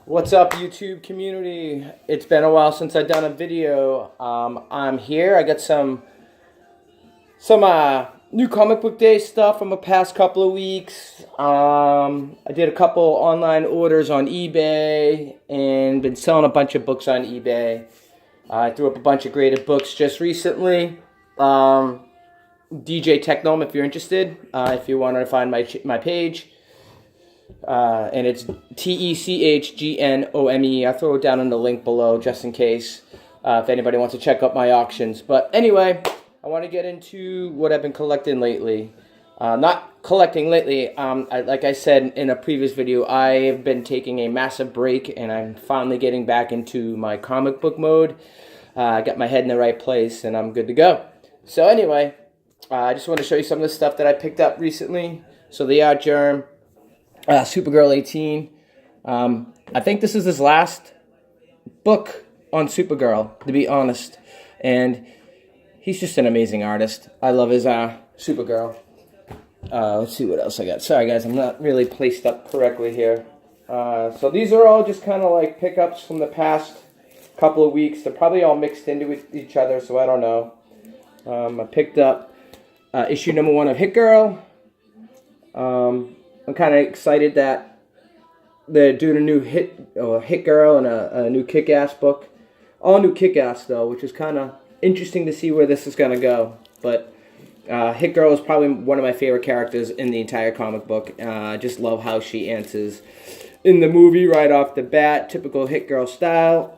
What's up, YouTube community? It's been a while since I've done a video. I'm here. I got some new comic book day stuff from the past couple of weeks. I did a couple online orders on eBay and been selling a bunch of books on eBay. I threw up a bunch of graded books just recently. DJ Technome, if you're interested, if you want to find my page. And it's TECHGNOME. I'll throw it down in the link below just in case if anybody wants to check out my auctions. But anyway, I want to get into what I've been collecting lately. Not collecting lately. Like I said in a previous video, I have been taking a massive break and I'm finally getting back into my comic book mode. I got my head in the right place and I'm good to go. So anyway, I just want to show you some of the stuff that I picked up recently. So the Art Germ. Supergirl 18. I think this is his last book on Supergirl, to be honest. And he's just an amazing artist. I love his Supergirl. Let's see what else I got. Sorry, guys, I'm not really placed up correctly here. So these are all just kind of like pickups from the past couple of weeks. They're probably all mixed into each other, so I don't know. I picked up issue number 1 of Hit Girl. I'm kind of excited that they're doing a new Hit Girl and a new Kick-Ass book. All new Kick-Ass, though, which is kind of interesting to see where this is going to go. But Hit Girl is probably one of my favorite characters in the entire comic book. I just love how she answers in the movie right off the bat. Typical Hit Girl style.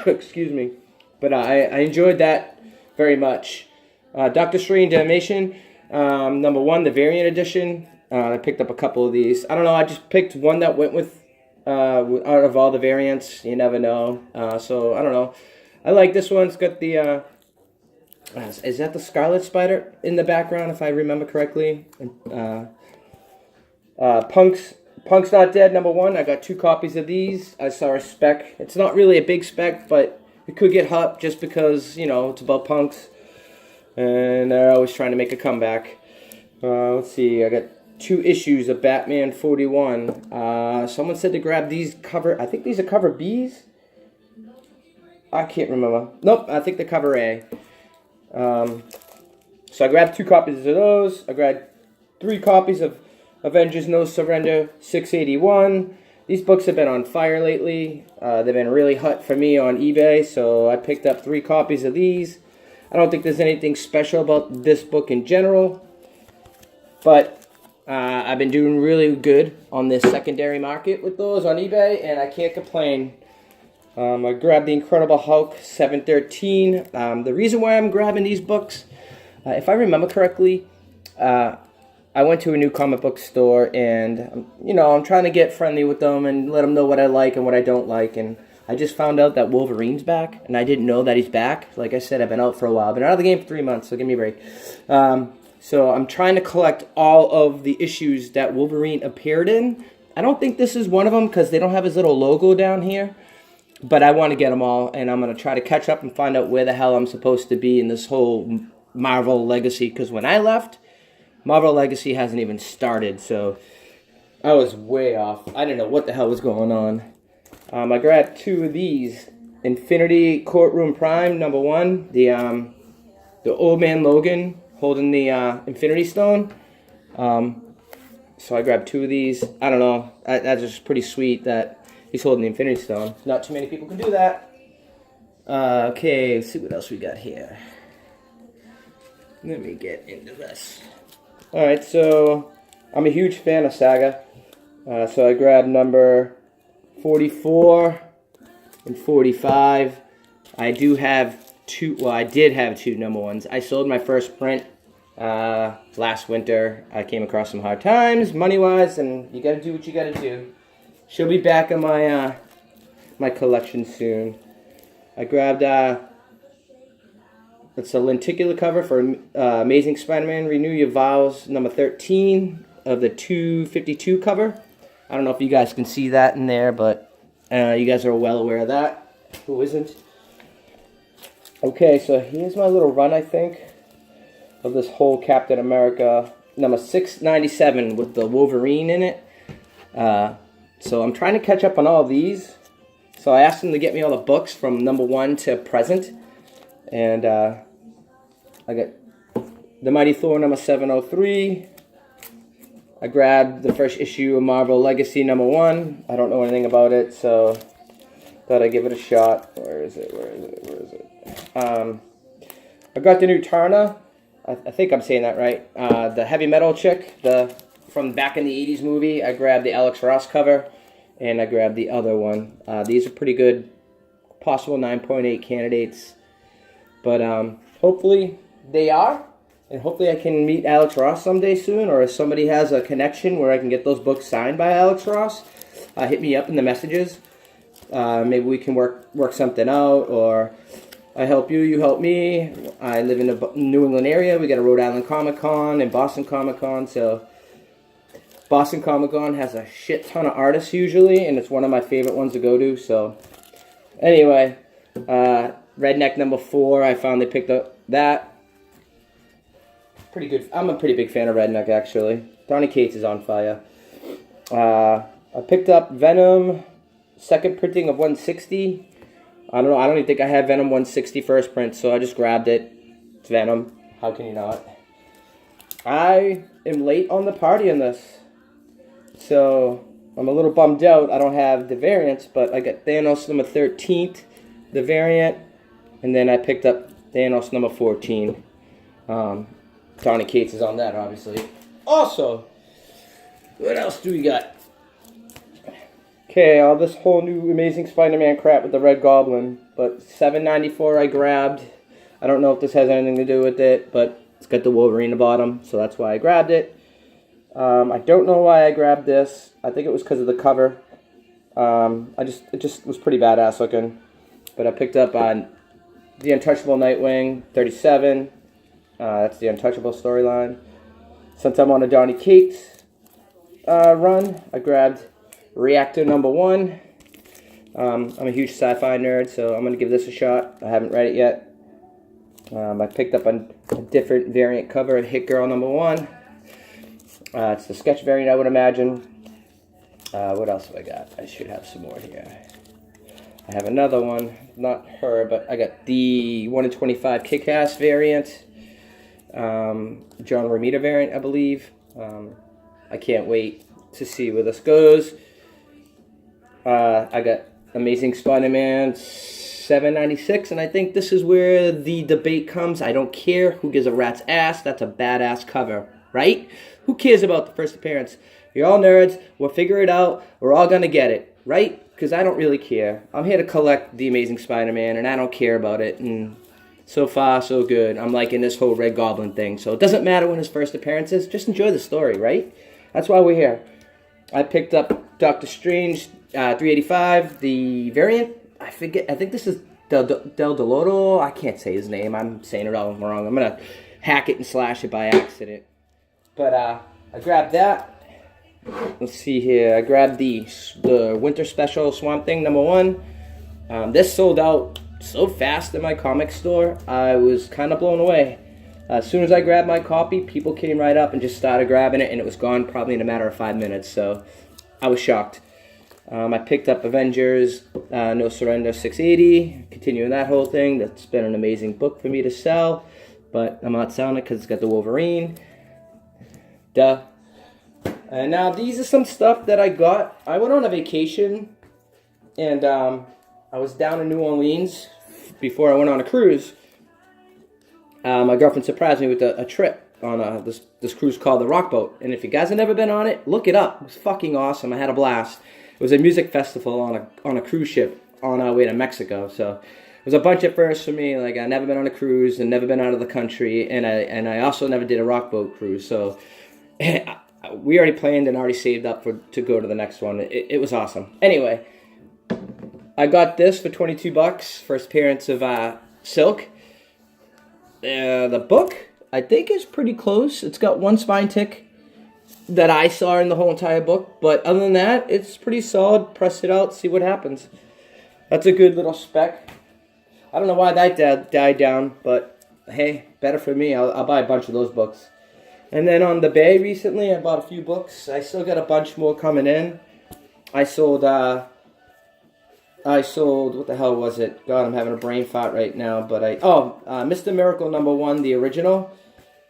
Excuse me. But I enjoyed that very much. Doctor Strange Animation, number 1, the variant edition. I picked up a couple of these. I don't know, I just picked one that went with, out of all the variants. You never know. So, I don't know. I like this one. It's got the, is that the Scarlet Spider in the background, if I remember correctly? Punk's Not Dead, number 1. I got 2 copies of these. I saw a spec. It's not really a big spec, but it could get hot just because, you know, it's about punks. And they're always trying to make a comeback. Let's see, I got 2 issues of Batman 41. Someone said to grab these cover. I think these are cover B's. I can't remember. Nope, I think they're cover A. So I grabbed 2 copies of those. I grabbed 3 copies of Avengers No Surrender 681. These books have been on fire lately. They've been really hot for me on eBay, so I picked up 3 copies of these. I don't think there's anything special about this book in general, but I've been doing really good on this secondary market with those on eBay, and I can't complain. I grabbed the Incredible Hulk 713. The reason why I'm grabbing these books, if I remember correctly, I went to a new comic book store, and you know, I'm trying to get friendly with them and let them know what I like and what I don't like. And I just found out that Wolverine's back, and I didn't know that he's back. Like I said, I've been out for a while. I've been out of the game for 3 months, so give me a break. So I'm trying to collect all of the issues that Wolverine appeared in. I don't think this is one of them because they don't have his little logo down here. But I want to get them all, and I'm going to try to catch up and find out where the hell I'm supposed to be in this whole Marvel Legacy. Because when I left, Marvel Legacy hasn't even started, so I was way off. I didn't know what the hell was going on. I grabbed 2 of these. Infinity Courtroom Prime, number 1. The Old Man Logan holding the Infinity Stone. So I grabbed 2 of these. I don't know. That's just pretty sweet that he's holding the Infinity Stone. Not too many people can do that. Okay, let's see what else we got here. Let me get into this. Alright, so I'm a huge fan of Saga. So I grabbed number 44 and 45. I do have 2, well, I did have 2 number 1s. I sold my first print last winter. I came across some hard times, money-wise, and you gotta do what you gotta do. She'll be back in my my collection soon. I grabbed it's a lenticular cover for Amazing Spider-Man Renew Your Vows, number 13 of the 252 cover. I don't know if you guys can see that in there, but you guys are well aware of that. Who isn't? Okay, so here's my little run, I think, of this whole Captain America, number 697 with the Wolverine in it. So I'm trying to catch up on all these. So I asked him to get me all the books from number 1 to present. And I got The Mighty Thor number 703. I grabbed the first issue of Marvel Legacy number 1. I don't know anything about it, so thought I'd give it a shot. Where is it? I got the new Tarna. I think I'm saying that right. The heavy metal chick, from back in the 80s movie. I grabbed the Alex Ross cover, and I grabbed the other one. These are pretty good, possible 9.8 candidates. But hopefully they are. And hopefully I can meet Alex Ross someday soon, or if somebody has a connection where I can get those books signed by Alex Ross, hit me up in the messages. Maybe we can work something out, or I help you, you help me. I live in the New England area. We got a Rhode Island Comic Con and Boston Comic Con, so Boston Comic Con has a shit ton of artists usually, and it's one of my favorite ones to go to. So anyway, Redneck number 4, I finally picked up that. Pretty good. I'm a pretty big fan of Redneck, actually. Donny Cates is on fire. I picked up Venom, second printing of 160. I don't know. I don't even think I have Venom 160 first print, so I just grabbed it. It's Venom. How can you not? I am late on the party on this, so I'm a little bummed out. I don't have the variants, but I got Thanos number 13th, the variant, and then I picked up Thanos number 14. Donny Cates is on that, obviously. Also, what else do we got? Okay, all this whole new Amazing Spider-Man crap with the Red Goblin. But $7.94 I grabbed. I don't know if this has anything to do with it, but it's got the Wolverine at the bottom, so that's why I grabbed it. I don't know why I grabbed this. I think it was because of the cover. It just was pretty badass looking. But I picked up on The Untouchable Nightwing 37. That's the Untouchable storyline. Since I'm on a Donny Cates run, I grabbed Reactor number 1. I'm a huge sci-fi nerd, so I'm going to give this a shot. I haven't read it yet. I picked up a different variant cover of Hit Girl number 1. It's the sketch variant, I would imagine. What else have I got? I should have some more here. I have another one. Not her, but I got the 1 in 25 Kick-Ass variant. John Romita variant, I believe. I can't wait to see where this goes. I got Amazing Spider-Man 796, and I think this is where the debate comes. I don't care who gives a rat's ass. That's a badass cover, right? Who cares about the first appearance? You're all nerds. We'll figure it out. We're all gonna get it, right? Because I don't really care. I'm here to collect the Amazing Spider-Man, and I don't care about it. And so far, so good. I'm liking this whole Red Goblin thing. So it doesn't matter when his first appearance is. Just enjoy the story, right? That's why we're here. I picked up Doctor Strange 385, the variant. I forget. I think this is Del Doloro. I can't say his name. I'm saying it all wrong. I'm going to hack it and slash it by accident. But I grabbed that. Let's see here. I grabbed the Winter Special Swamp Thing number 1. This sold out so fast in my comic store. I was kind of blown away. As soon as I grabbed my copy, people came right up and just started grabbing it, and it was gone probably in a matter of 5 minutes. So I was shocked. I picked up Avengers No Surrender 680, continuing that whole thing. That's been an amazing book for me to sell, but I'm not selling it because it's got the Wolverine. Duh. And now these are some stuff that I got. I went on a vacation, and I was down in New Orleans before I went on a cruise. My girlfriend surprised me with a trip on this cruise called the Rock Boat. And if you guys have never been on it, look it up. It was fucking awesome. I had a blast. It was a music festival on a cruise ship on our way to Mexico. So it was a bunch of firsts for me. Like, I'd never been on a cruise and never been out of the country. And I also never did a Rock Boat cruise. So we already planned and already saved up to go to the next one. It was awesome. Anyway, I got this for $22. First appearance of Silk. The book, I think, is pretty close. It's got one spine tick that I saw in the whole entire book. But other than that, it's pretty solid. Press it out, see what happens. That's a good little spec. I don't know why that died down, but hey, better for me. I'll buy a bunch of those books. And then on the Bay recently, I bought a few books. I still got a bunch more coming in. I sold I sold, what the hell was it? God, I'm having a brain fart right now. But Mr. Miracle #1, the original,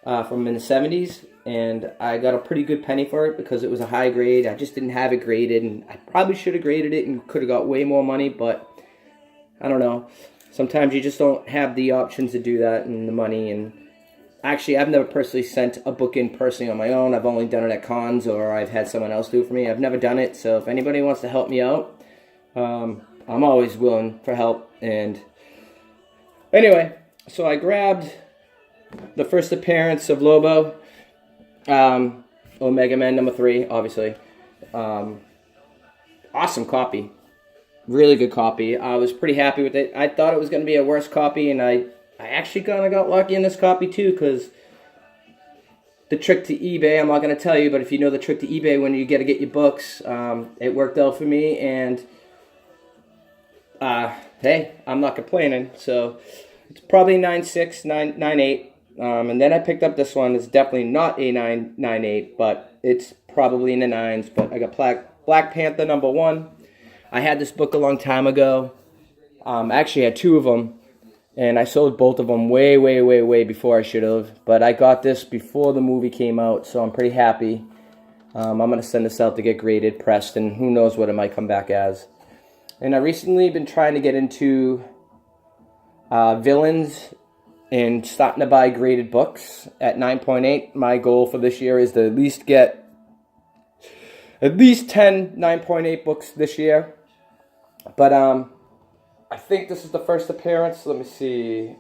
from in the 70s. And I got a pretty good penny for it because it was a high grade. I just didn't have it graded, and I probably should have graded it and could have got way more money, but I don't know. Sometimes you just don't have the options to do that and the money. And actually, I've never personally sent a book in personally on my own. I've only done it at cons, or I've had someone else do it for me. I've never done it, so if anybody wants to help me out, I'm always willing for help. And anyway, so I grabbed the first appearance of Lobo, Omega Man #3, obviously. Awesome copy. Really good copy. I was pretty happy with it. I thought it was going to be a worse copy, and I actually kind of got lucky in this copy too, because the trick to eBay, I'm not going to tell you, but if you know the trick to eBay when you get your books, it worked out for me, and hey, I'm not complaining. So it's probably 9.6, 9.8. And then I picked up this one. It's definitely not a 9.8, but it's probably in the 9s. But I got Black Panther #1. I had this book a long time ago. I actually had 2 of them, and I sold both of them way, way, way, way before I should have. But I got this before the movie came out, so I'm pretty happy. I'm going to send this out to get graded, pressed, and who knows what it might come back as. And I recently been trying to get into villains and starting to buy graded books at 9.8. My goal for this year is to at least get at least 10 9.8 books this year. But I think this is the first appearance. Let me see.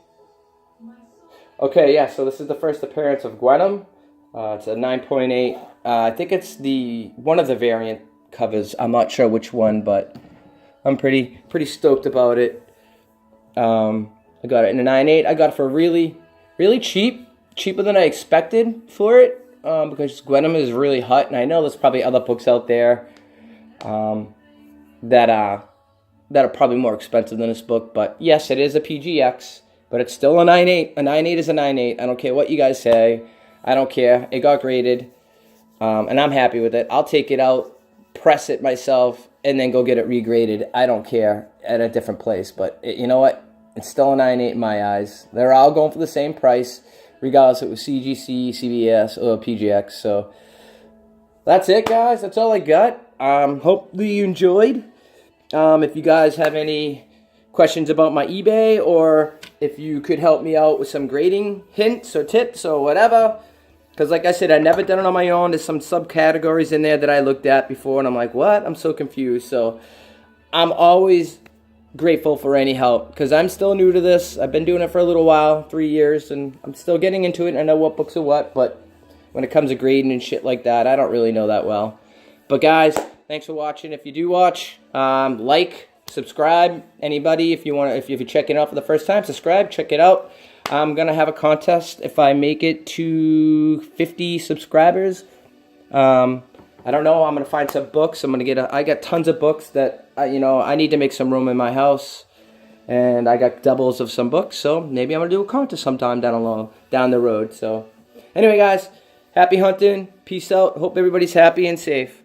Okay, yeah, so this is the first appearance of Gwenom. It's a 9.8. I think it's one of the variant covers. I'm not sure which one, but I'm pretty stoked about it. I got it in a 9.8. I got it for really, really cheap. Cheaper than I expected for it. Because Gwenom is really hot. And I know there's probably other books out there that are probably more expensive than this book. But yes, it is a PGX. But it's still a 9.8. A 9.8 is a 9.8. I don't care what you guys say. I don't care. It got graded. And I'm happy with it. I'll take it out, press it myself, and then go get it regraded. I don't care, at a different place. But you know what? It's still a 9.8 in my eyes. They're all going for the same price, regardless if it was CGC, CBS, or PGX. So that's it, guys. That's all I got. Hopefully you enjoyed. If you guys have any questions about my eBay, or if you could help me out with some grading hints or tips or whatever, because like I said, I never done it on my own. There's some subcategories in there that I looked at before, and I'm like, what? I'm so confused. So I'm always grateful for any help, because I'm still new to this. I've been doing it for a little while, 3 years, and I'm still getting into it. I know what books are what, but when it comes to grading and shit like that, I don't really know that well. But guys, thanks for watching. If you do watch, like, subscribe. Anybody, if you're checking it out for the first time, subscribe, check it out. I'm gonna have a contest if I make it to 50 subscribers. I don't know. I'm gonna find some books. I got tons of books that I need to make some room in my house, and I got doubles of some books. So maybe I'm gonna do a contest sometime down the road. So anyway, guys, happy hunting. Peace out. Hope everybody's happy and safe.